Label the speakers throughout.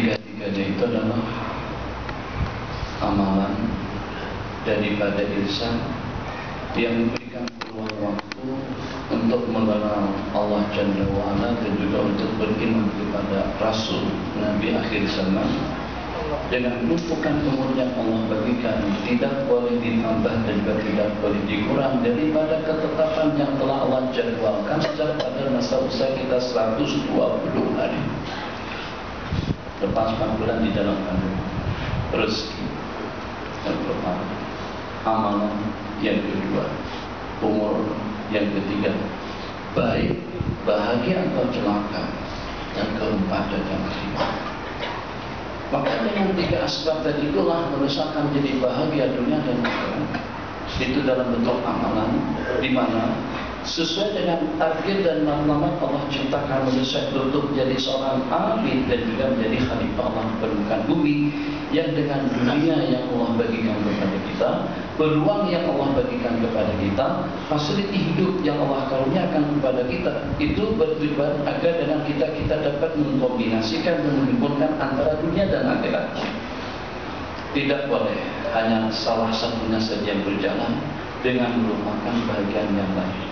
Speaker 1: Tiga-tiganya itu adalah amalan daripada insan yang memberikan peluang waktu untuk mengenal Allah Jalla wa'ala dan juga untuk beriman kepada Rasul Nabi akhir zaman. Dengan tumpukan umur yang Allah bagikan, tidak boleh ditambah dan juga tidak boleh dikurang daripada ketetapan yang telah Allah jadwalkan sejak pada masa usia kita 120 hari. Lepas 4 bulan di dalam kandungan, rezeki yang pertama, amalan yang kedua, umur yang ketiga, baik, bahagia atau celaka, yang keempat dan yang kelima. Maka dengan 3 aspek tadi itulah merusakan jadi bahagia dunia dan akhirat. Itu dalam bentuk amalan, di mana sesuai dengan target dan matlamat Allah ciptakan manusia untuk menjadi seorang abid dan juga menjadi khalifah Allah di permukaan bumi, yang dengan dunia yang Allah bagikan kepada kita, peluang yang Allah bagikan kepada kita, fasiliti hidup yang Allah karuniakan kepada kita, itu bertujuan agar dengan kita dapat mengkombinasikan dan menghimpunkan antara dunia dan akhirat. Tidak boleh hanya salah satunya saja yang berjalan dengan melupakan bagian yang lain.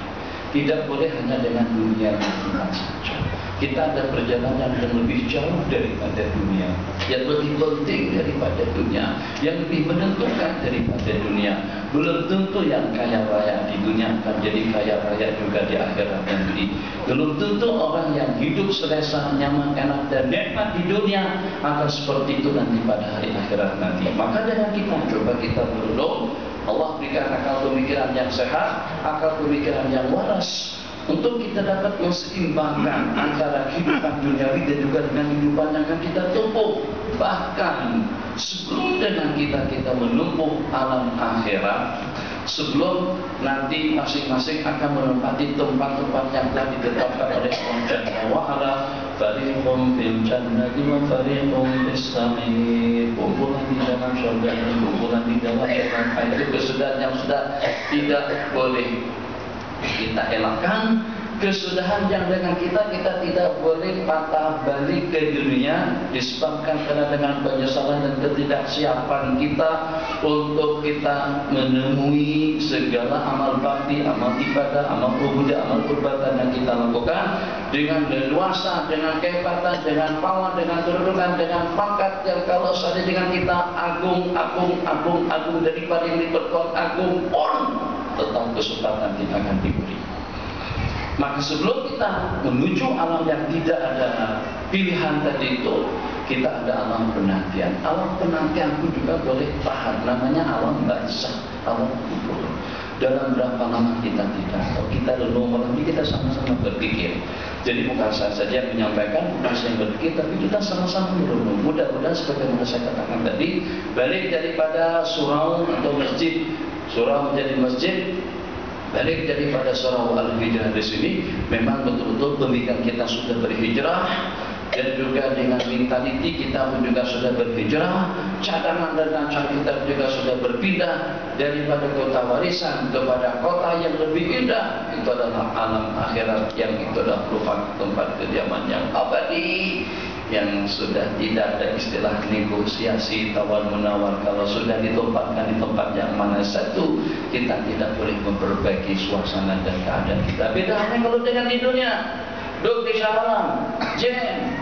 Speaker 1: Tidak boleh hanya dengan dunia kita saja. Kita ada perjalanan yang lebih jauh daripada dunia, yang lebih penting daripada dunia, yang lebih menentukan daripada dunia. Belum tentu yang kaya raya di dunia akan jadi kaya raya juga di akhirat nanti. Belum tentu orang yang hidup selesa, nyaman, enak dan nikmat di dunia akan seperti itu nanti pada hari akhirat nanti. Maka dengan kita berdoa, Allah berikan akal pemikiran yang sehat, akal pemikiran yang waras, untuk kita dapat menseimbangkan antara kehidupan duniawi dan juga dengan kehidupan yang akan kita tempuh. Bahkan sebelum dengan kita menempuh alam akhirat, sebelum nanti masing-masing akan menempati tempat-tempat yang telah ditetapkan oleh Allah Jalla wa'ala, fariqum fil jannati wa fariqum fis sa'ir, kumpulan di dalam surga dan kumpulan di dalam neraka. Itu kesudahan yang sudah tidak boleh kita elakkan, kesudahan yang dengan kita tidak boleh patah balik ke dunia disebabkan karena dengan penyesalan dan ketidaksiapan kita untuk kita menemui segala amal bakti, amal ibadah, amal ibadah, amal perbuatan yang kita lakukan dengan leluasa, dengan kehebatan, dengan power, dengan kedudukan, dengan pangkat yang kalau saja dengan kita agung daripada yang diperkuat agung pun tetap kesempatan kita akan diberi. Maka sebelum kita menuju alam yang tidak ada pilihan tadi itu, kita ada alam penantian. Alam penantian pun juga boleh tahan, namanya alam barzakh, alam kubur. Dalam berapa lama kita tidak tahu, kita leluhur malam ini kita sama-sama berpikir. Jadi bukan saya saja yang menyampaikan, bukan saya yang berpikir, tapi kita sama-sama merenung. Mudah-mudahan seperti yang saya katakan tadi, balik daripada surau atau masjid, surau menjadi masjid, balik daripada surau al-hijrah di sini, memang betul-betul pemikiran kita sudah berhijrah, dan juga dengan mentaliti kita pun juga sudah berhijrah, cadangan dan rancang kita juga sudah berpindah daripada kota warisan kepada kota yang lebih indah. Itu adalah alam akhirat, yang itu adalah merupakan tempat kediaman yang abadi, yang sudah tidak ada istilah negosiasi tawar menawar. Kalau sudah ditempatkan di tempat yang mana satu, kita tidak boleh memperbaiki suasana dan keadaan kita. Beda halnya kalau dengan di dunia, duduk di salam, jam,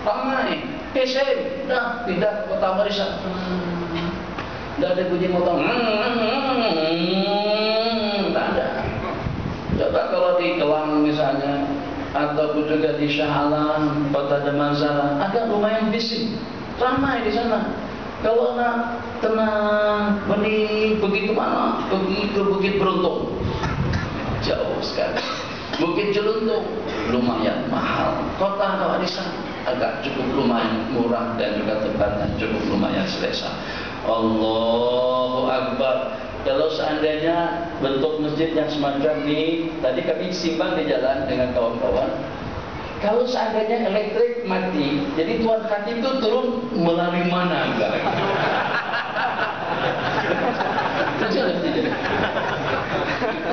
Speaker 1: ramai, pesek, dah tidak kota warisan, tidak ada bunyi motor, tak ada. Coba kalau di Kelang misalnya, ataupun juga di Shah Alam, Kota Damansara, agak lumayan bising, ramai di sana. Kalau nak tenang, benih, begitu mana? Pergi ke Bukit Beruntung, jauh sekali. Bukit Jeluntung lumayan mahal. Kota Warisan agak cukup lumayan murah dan juga tempatnya cukup lumayan selesa. Allahu Akbar. Kalau seandainya bentuk masjid yang semacam ini, tadi kami simpang di jalan dengan kawan-kawan. Kalau seandainya elektrik mati, jadi tuan khatib itu turun melalui mana enggak?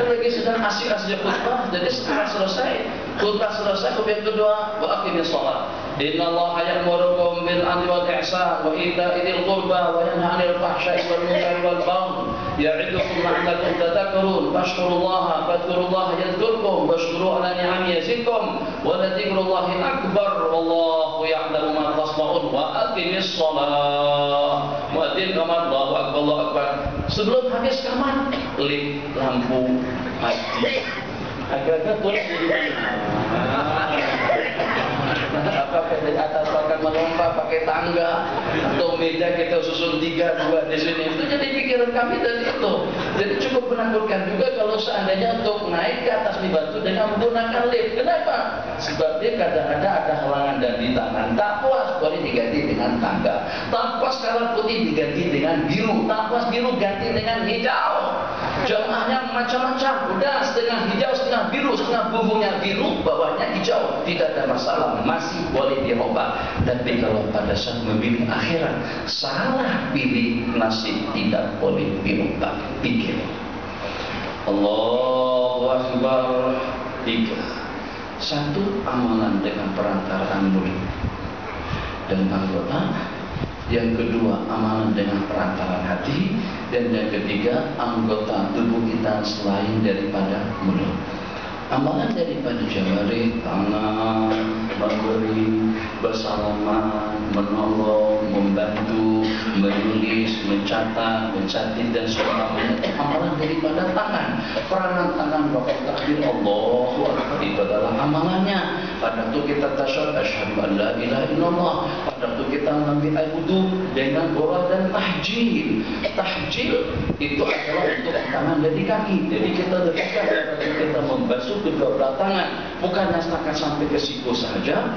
Speaker 1: Lagi sedang asik-asik khutbah, jadi setelah selesai khutbah selesai, kemudian kedua, akhirnya sholat. Innallaha ya'murukum bil 'adli wal ihsan wa ita'i dzil qurba wa yanha 'anil fahsya'i wal munkari wal baghi ya'idukum la'allakum tadhakkarun fashkurullaha fadhkurullaha yadhkurkum washkuru 'ala ni'amihi yazidkum wa ladzikrullahi akbar wallahu ya'lamu ma tasna'un wa aqimis shalah. Muadzin kamar Allahu akbar Allahu akbar. Sebelum habis kamar klik lampu mati. Agak-agak tulis di mana? Apakah dari atas akan melompat pakai tangga atau meja kita susun 3-2 di sini? Itu jadi pikiran kami dari itu. Jadi cukup menakutkan juga kalau seandainya untuk naik ke atas dibantu dengan menggunakan lift. Kenapa? Sebab dia kadang-kadang ada halangan dan rintangan. Tak puas boleh diganti dengan tangga. Tak puas kalau putih diganti dengan biru. Tak puas biru ganti dengan hijau. Jamaahnya macam-macam. Udah setengah hijau, setengah biru, setengah bumbunya biru, bawahnya hijau. Tidak ada masalah, masih boleh dirubah. Tapi kalau pada saat memilih akhirat salah pilih nasib, tidak boleh dirubah. Pikir. Allahu Akbar. 3. 1. Amalan dengan perantaraan mulut dan anggota. Yang kedua, amalan dengan perantaraan hati. Dan yang ketiga, anggota tubuh kita selain daripada mulut. Amalan daripada jawarih, tangan, memberi, bersalaman, menolong, membantu, menulis, mencatat, mencatat dan sebagainya. Amalan daripada tangan. Peranan tangan waktu takbir Allahu Akbar itu adalah amalannya. Pada waktu kita tasyahud asyhadu an la ilaha illallah. Pada waktu kita mengambil air wudu dengan borah dan tahjil. Tahjil itu adalah untuk tangan dari kaki. Jadi kita letakkan pada kita membasuh kedua belah tangan, bukannya setakat sampai ke siku saja.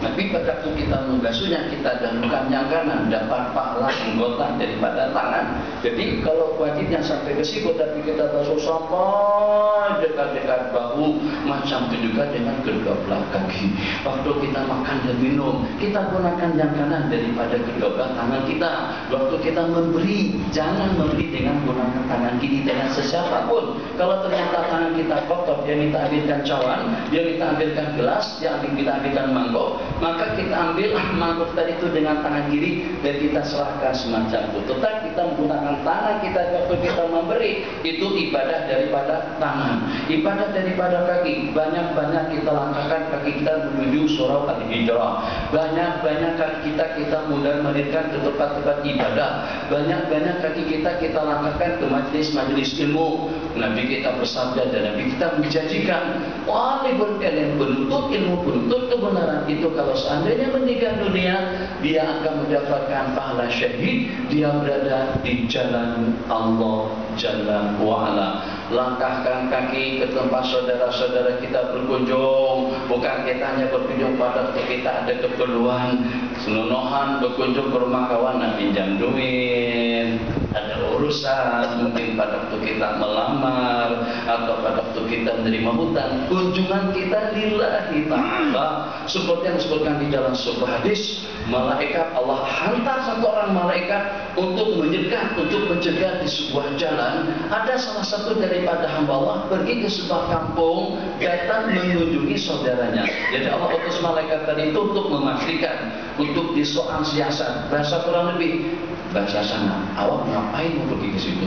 Speaker 1: Tapi pada waktu kita membasuhnya kita dahulukan yang kanan, dapat pahala anggota daripada tangan. Jadi kalau wajibnya sampai ke siku tapi kita basuh sampai dekat-dekat bahu, macam itu juga dengan kedua belah kaki. Waktu kita makan dan minum, kita gunakan yang kanan daripada kedua belah tangan kita. Waktu kita memberi, jangan memberi dengan menggunakan tangan kiri dengan sesiapapun. Kalau ternyata tangan kita kotor, dia minta ambilkan cawan, dia minta ambilkan gelas, dia kita ambilkan mangkok, maka kita ambil mangkuk tadi itu dengan tangan kiri dan kita serahkan semacam itu. Tetap kita menggunakan tangan kita waktu kita memberi, itu ibadah daripada tangan. Ibadah daripada kaki, banyak-banyak kita langkahkan kaki kita menuju surau al-hijrah. Banyak-banyak kaki kita mulai melarikan ke tempat-tempat ibadah. Banyak-banyak kaki kita langkahkan ke majlis-majlis ilmu. Nabi kita bersabda dan Nabi kita menjanjikan, walaupun kalian penuntut ilmu, penuntut kebenaran itu kalau seandainya meninggal dunia, dia akan mendapatkan pahala syahid. Dia berada di jalan Allah Jalla wa'ala. Langkahkan kaki ke tempat saudara-saudara kita berkunjung. Bukan kita hanya berkunjung pada waktu kita ada keperluan senonohan, berkunjung ke rumah kawan nak pinjam duit, ada urusan, mungkin pada waktu kita melamar atau pada waktu kita menerima hutang. Kunjungan kita lillahi ta'ala, seperti yang disebutkan di dalam sebuah hadis, malaikat Allah hantar satu orang malaikat untuk menyekat, untuk mencegah di sebuah jalan. Ada salah satu daripada hamba Allah pergi ke sebuah kampung, datang mengunjungi saudaranya. Jadi Allah utus malaikat tadi itu untuk memastikan, untuk disoal siasat. Bahasa kurang lebih, bahasa sana, awak ngapain mau pergi ke situ?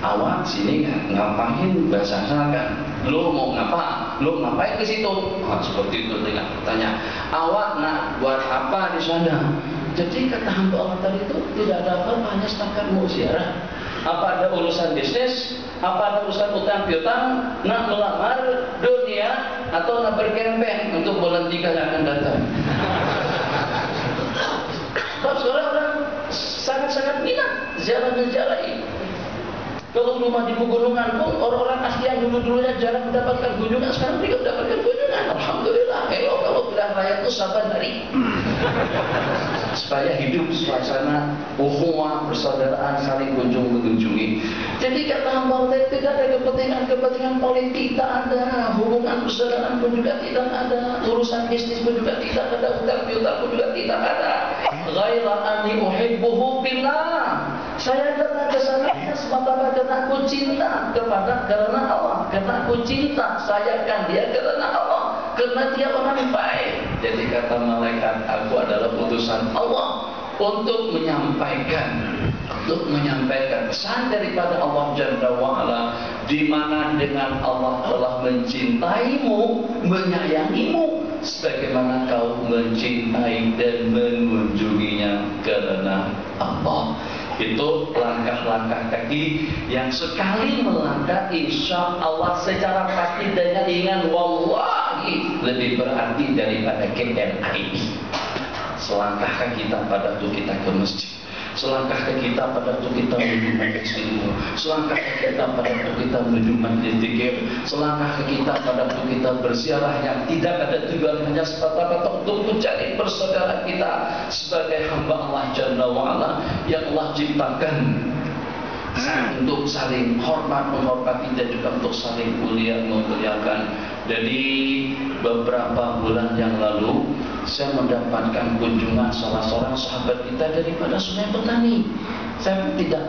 Speaker 1: Awak sini ngapain? Bahasa sana kan, lo mau ngapa? Lo ngapain ke situ? Seperti itu dengan pertanyaan. Awak nak buat apa di sana? Jadi kata hamba Allah tadi itu tidak ada apa-apa, hanya setakat mau ziarah. Apa ada urusan bisnis? Apa ada urusan utang piutang? Nak melamar dunia atau nak berkempeng untuk bulan 3 yang akan datang? Sebab sekarang orang sangat-sangat minat ziarah ini. Kalau rumah di pegunungan pun orang-orang asli yang dulu-dulunya jarang mendapatkan kunjungan, sekarang mereka mendapatkan kunjungan. Alhamdulillah. Kalau bilang rakyat itu sabar dari supaya hidup suasana ukhuwah, persaudaraan, saling kunjung mengunjungi. Jadi kata hamba Allah tidak ada kepentingan politik, tak ada hubungan persaudaraan pun juga tidak ada, urusan bisnis pun juga tidak ada, utang piutang pun juga tidak ada. Ghaira anni uhibbuhu billah. Saya datang ke sana semata-mata karena aku cinta karena Allah, karena aku cinta sayangkan dia karena Allah, karena dia orang baik. Jadi kata malaikat, aku adalah utusan Allah untuk menyampaikan pesan daripada Allah Jalla wa'ala, di mana dengan Allah telah mencintaimu, menyayangimu sebagaimana kau mencintai dan mengunjunginya karena Allah. Itu langkah-langkah kaki yang sekali melangkah insya Allah secara pasti dengan ingat wallahi lebih berarti daripada KLI. Selangkah kita pada waktu kita ke masjid, selangkah kita pada waktu kita menuju majelis ilmu, selangkah kita pada waktu kita menuju majelis zikir, selangkah kita pada waktu kita berziarah yang tidak ada tujuan hanya semata-mata untuk mencari persaudaraan kita sebagai hamba Allah Jalla wa'ala yang Allah ciptakan untuk saling hormat menghormati dan juga untuk saling memuliakan. Jadi beberapa bulan yang lalu saya mendapatkan kunjungan salah seorang sahabat kita daripada Sungai Petani. Saya tidak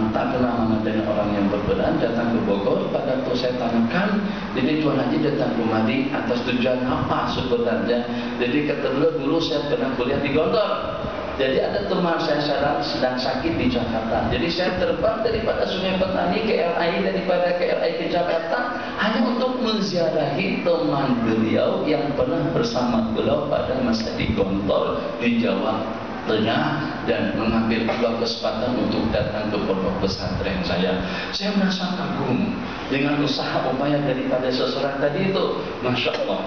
Speaker 1: tak kenal nama dengan orang yang berbeda, datang ke Bogor. Pada waktu saya tanyakan, jadi Tuan Haji datang kemari atas tujuan apa sebenarnya? Jadi kata dulu saya pernah kuliah di Gondor. Jadi ada teman saya sedang sakit di Jakarta. Jadi saya terbang daripada Sungai Petani ke KLI, daripada KLI ke Jakarta hanya untuk menziarahi teman beliau yang pernah bersama beliau pada masa di Gontor di Jawa Tengah dan mengambil sebuah kesempatan untuk datang ke pondok pesantren saya. Saya merasa kagum dengan usaha upaya daripada seseorang tadi itu. Masya Allah,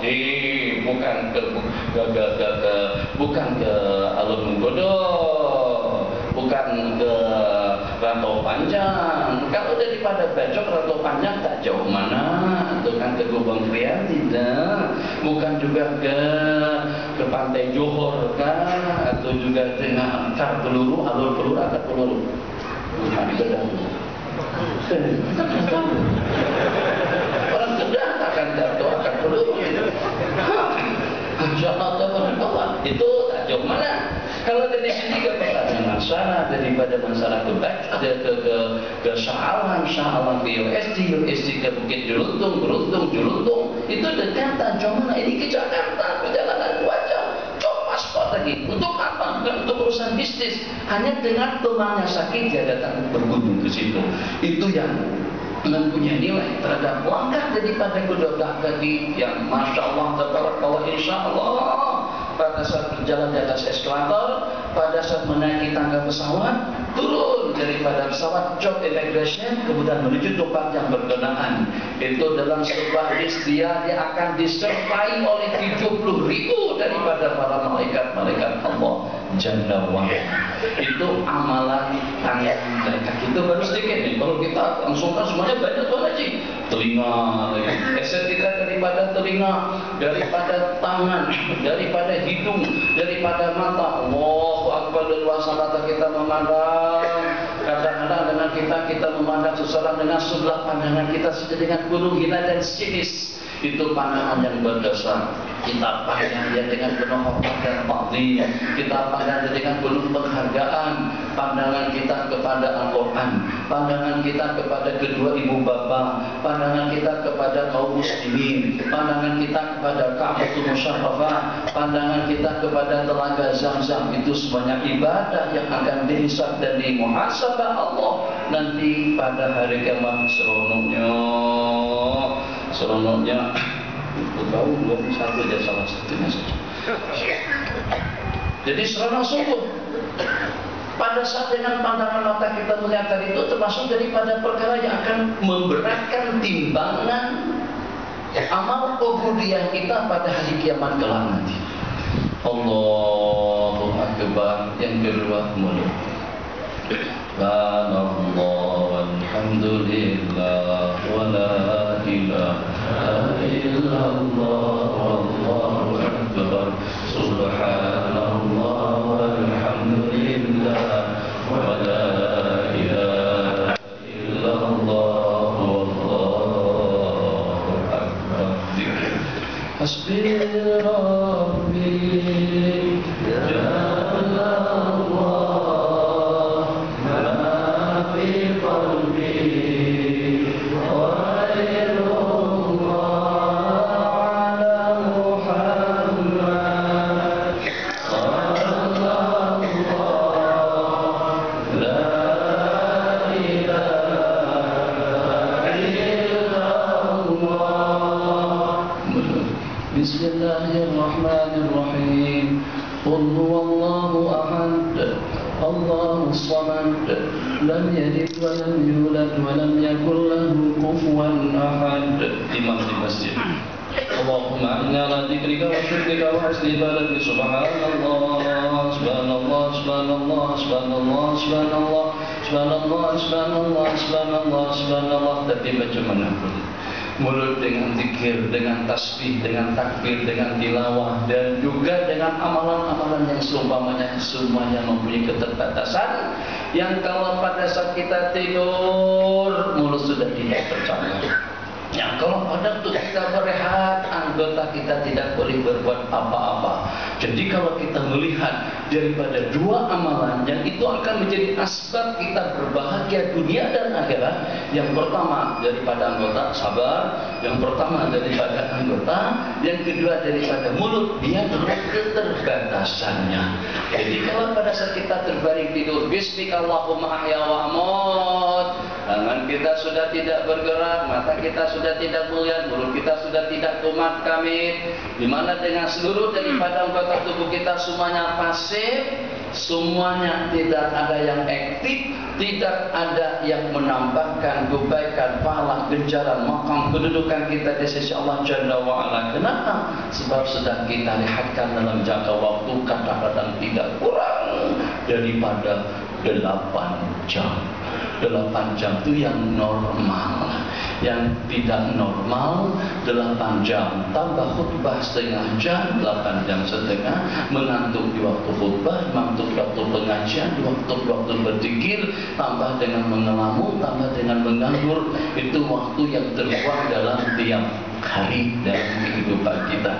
Speaker 1: bukan ke Alun Menggodo, bukan ke Rantau Panjang. Kalau daripada Bacok Rantau Panjang tak jauh mana, atau kan ke Gubeng Krian tidak, bukan juga ke Pantai Johor kan, atau juga dengan Akar Peluru, Alur Peluru, Akar Peluru. Bukan di Kedah. Orang Kedah akan jatuh Akar Peluru. Insyaallah itu tak jauh mana. Kalau dari sini ke masalah daripada masalah ke Sya'alan ke USD ke Bukit Jeluntung itu dekat jauh mana. Ini ke Jakarta perjalanan 2 jam. Paspor lagi. Untuk apa? Bukan untuk urusan bisnis. Hanya dengan temannya sakit dia datang berkunjung ke situ. Itu yang mempunyai nilai terhadap langkah daripada kedua kaki yang Masya Allah tabarakallah insya Allah. Pada saat berjalan di atas eskalator, pada saat menaiki tangga pesawat, turun daripada pesawat, job immigration, kemudian menuju tempat yang berkenaan. Itu dalam sebuah list dia akan disertai oleh 70.000 daripada para malaikat Allah Jalla wa'ala. Itu amalan tangan dan kaki. Itu baru sedikit nih. Kalau kita langsungkan semuanya banyak tuh Haji. Telinga, estetika daripada telinga, daripada tangan, daripada hidung, daripada mata. Allahu Akbar, luas mata kita memandang. Kadang-kadang dengan kita memandang seseorang dengan sebelah pandangan kita saja dengan gunung hina dan sinis. Itu pandangan yang berdasar. Kita pandang dia dengan penuh hormat dan takzim. Kita pandang dia dengan penuh penghargaan. Pandangan kita kepada Al-Quran, pandangan kita kepada kedua ibu bapa, pandangan kita kepada kaum muslimin, pandangan kita kepada Ka'batul Musyarrafah, pandangan kita kepada telaga Zam-Zam. Itu semuanya ibadah yang akan dihisab dan dimuhasabah Allah nanti pada hari kiamat. Seronoknya tahu 21 aja salah satunya saja. Jadi seronok sungguh. Pada saat dengan pandangan mata kita melihat itu termasuk daripada perkara yang akan memberatkan timbangan amal ubudiyah kita pada hari kiamat kelak nanti. Allahu Akbar. Yang kedua mulut. Subhanallah walhamdulillah wa la ilaha illallah wallahu akbar. Subhanallah walhamdulillah wa la ilaha illallah wallahu akbar. Hasbi rabbi Allahu ahad, Allahu samad, lam yalid wa lam yulad wa lam yakul lahu kufuwan ahad. Imam di masjid. Allahumma inna ala dzikrika wa syukrika wa husni ibadatik. Subhanallah, subhanallah, subhanallah, subhanallah, subhanallah, subhanallah, subhanallah, subhanallah, subhanallah. Tapi macam mana pun mulut dengan zikir, dengan tasbih, dengan takbir, dengan tilawah, dan juga dengan amalan-amalan yang seumpamanya semuanya mempunyai keterbatasan, yang kalau pada saat kita tidur mulut sudah tidak tercapai. Ya, kalau pada waktu kita berehat, anggota kita tidak boleh berbuat apa-apa. Jadi kalau kita melihat daripada dua amalan yang itu akan menjadi asbab kita berbahagia dunia dan akhirat. Yang pertama daripada anggota sabar, yang pertama daripada anggota, yang kedua daripada mulut, dia dengan keterbatasannya. Jadi kalau pada saat kita terbaring tidur, Bismillahirrahmanirrahim, ahya wa amut, tangan kita sudah tidak bergerak, mata kita sudah tidak melihat, mulut kita sudah tidak kumat kamit, dimana dengan seluruh daripada anggota tubuh kita semuanya pasif, semuanya tidak ada yang aktif, tidak ada yang menambahkan kebaikan, pahala, ganjaran, makam, kedudukan kita di sisi Allah Jalla wa'ala. Kenapa? Sebab sedang kita lihatkan dalam jangka waktu kadang-kadang tidak kurang daripada 8 jam. 8 jam itu yang normal. Yang tidak normal 8 jam tambah khutbah setengah jam, 8 jam setengah, mengantuk di waktu khutbah, mengantuk di waktu pengajian, di waktu berzikir, tambah dengan mengelamun, tambah dengan menganggur. Itu waktu yang terbuang dalam tiap hari dalam kehidupan kita.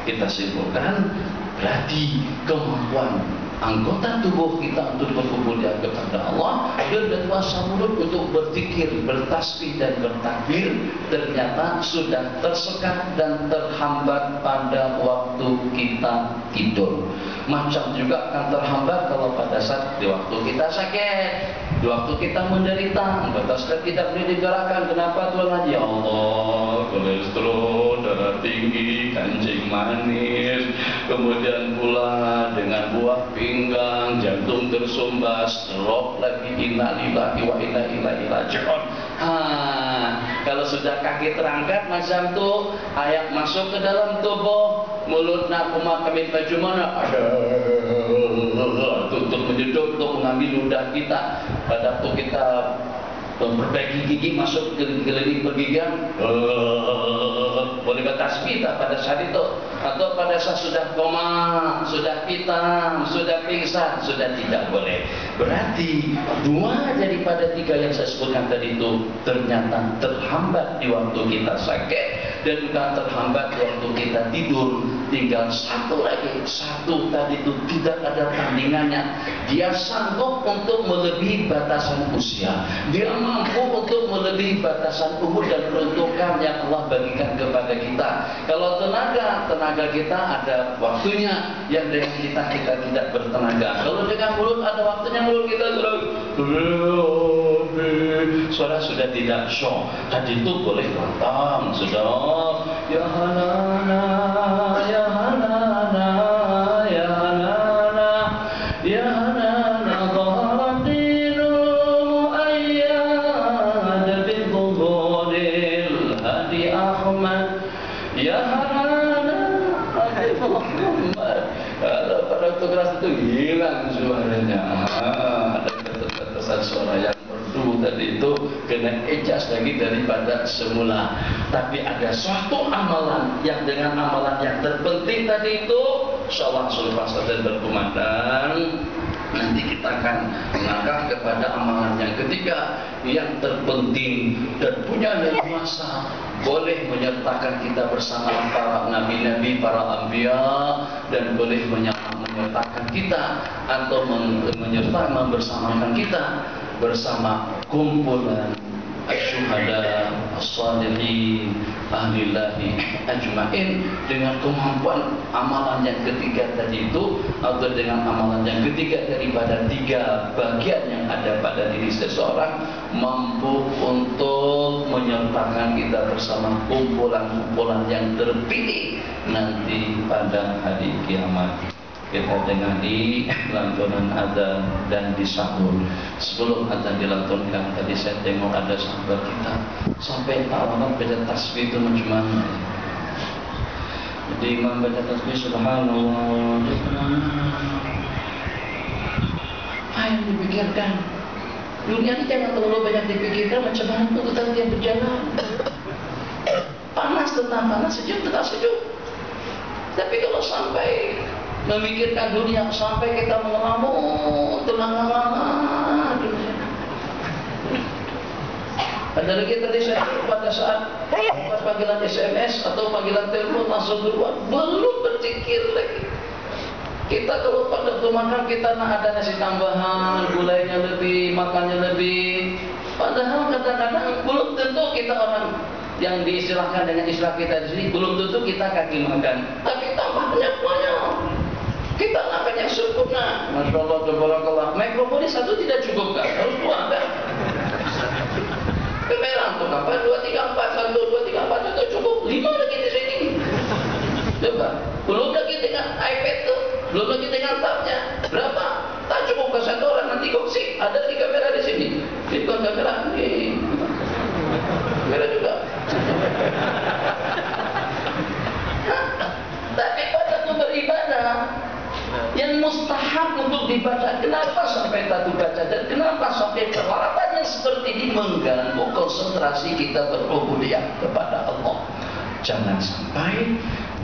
Speaker 1: Kita simpulkan, berarti kemampuan anggota tubuh kita untuk berhubungan kepada Allah dan kuasa mulut untuk berzikir, bertasbih dan bertakbir ternyata sudah tersekat dan terhambat pada waktu kita tidur. Macam juga akan terhambat kalau pada saat di waktu kita sakit, di waktu kita menderita, anggota sudah tidak boleh digerakkan. Kenapa Tuhan Haji? Allah, kolesterol, darah tinggi, kencing manis, kemudian pula dengan buah pinggang, jantung tersumbat, stroke lagi, innalillahi wa inna ilaihi raji'un. Kalau sudah kaki terangkat macam tu, ayak masuk ke dalam tubuh, mulut nak kumat kami baju mana ada untuk menjeduk, untuk mengambil ludah kita. Pada waktu kita memperbaiki gigi, masuk ke gigi pergigian, boleh bertasbih tak pada saat itu? Atau pada saat sudah koma, sudah hitam, sudah pingsan, sudah tidak boleh. Berarti 2 daripada 3 yang saya sebutkan tadi itu ternyata terhambat di waktu kita sakit dan juga terhambat di waktu kita tidur. Tinggal 1 lagi, 1 tadi itu tidak ada tandingannya. Dia sanggup untuk melebihi batasan usia. Dia mampu untuk melebihi batasan umur dan peruntukan yang Allah bagikan kepada kita. Kalau tenaga kita ada waktunya, yang dengan kita tidak bertenaga. Kalau dengan mulut ada waktunya, mulut kita suara sudah tidak syok. Tadi itu boleh lantang, sudah ya hanana, ya hanana, ya hanana, ya hanana, dhaharat dinul mu'ayyad bidhuril hadi Ahmad, ya hanana, Muhammad. Kalau pada waktu keras itu hilang suaranya. Ada keterbatasan suara yang merdu tadi itu kena adjust lagi daripada semula. Tapi ada suatu amalan yang dengan amalan yang terpenting tadi itu, insyaallah selepas dan berkumandang nanti kita akan melangkah kepada amalan yang ketiga yang terpenting dan punya kuasa, boleh menyertakan kita bersama para nabi-nabi, para anbiya, dan boleh menyertakan kita atau menyertakan membersamakan kita bersama kumpulan asyuhada, as-salihin, ahlillahi ajma'in, dengan kemampuan amalan yang ketiga tadi itu, atau dengan amalan yang ketiga daripada 3 bagian yang ada pada diri seseorang, mampu untuk menyertakan kita bersama kumpulan-kumpulan yang terpilih nanti pada hari kiamat. kita dengani lantunan adzan dan di sahur. Sebelum adzan dilantunkan, tadi saya tengok ada sahabat kita sampai tawanan baca tasbih itu macam mana. Jadi imam baca tasbih subhanallah. Apa yang dipikirkan? Dunia ini jangan terlalu banyak dipikirkan, macam mana itu tetap dia berjalan. Panas tentang panas, sejuk tentang sejuk. Tapi kalau sampai memikirkan dunia, sampai kita mengelamun terlama-lama dunia. Ada lagi tadi saya pada saat panggilan SMS atau panggilan telepon langsung keluar, belum berpikir lagi. Kita kalau pada waktu makan kita nak ada nasi tambahan, gulainya lebih, makannya lebih. Padahal kadang-kadang belum tentu kita orang yang diistilahkan dengan istilah kita di sini, belum tentu kita kaki makan, tapi tambahnya banyak. Kita makan yang sempurna. Masya Allah, tabarakallah. Mikrofon satu tidak cukup kan? Harus dua kan? Kamera untuk apa? 2, 3, 4, 1, 2, 3, 4 itu cukup. 5 lagi di sini. Coba. Belum lagi dengan iPad tuh. Belum lagi dengan tabnya. Berapa? Tak cukup ke satu orang nanti gosip. Ada 3 kamera di sini. Ini bukan kamera ini. Kamera juga. Tapi pada itu beribadah yang mustahab untuk dibaca. Kenapa sampai tak dibaca dan kenapa sampai peralatannya seperti ini mengganggu konsentrasi kita berubudiyah kepada Allah. Jangan sampai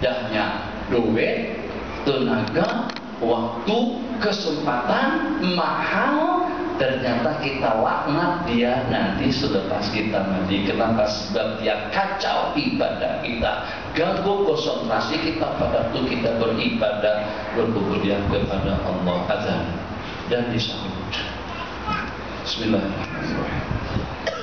Speaker 1: dahnya duit, tenaga, waktu, kesempatan mahal, ternyata kita laknat dia nanti selepas kita mati. Kenapa? Sebab dia kacau ibadah kita, ganggu konsentrasi kita pada waktu kita beribadah, berubudiyah kepada Allah. Azan dan disambut. Bismillahirrahmanirrahim.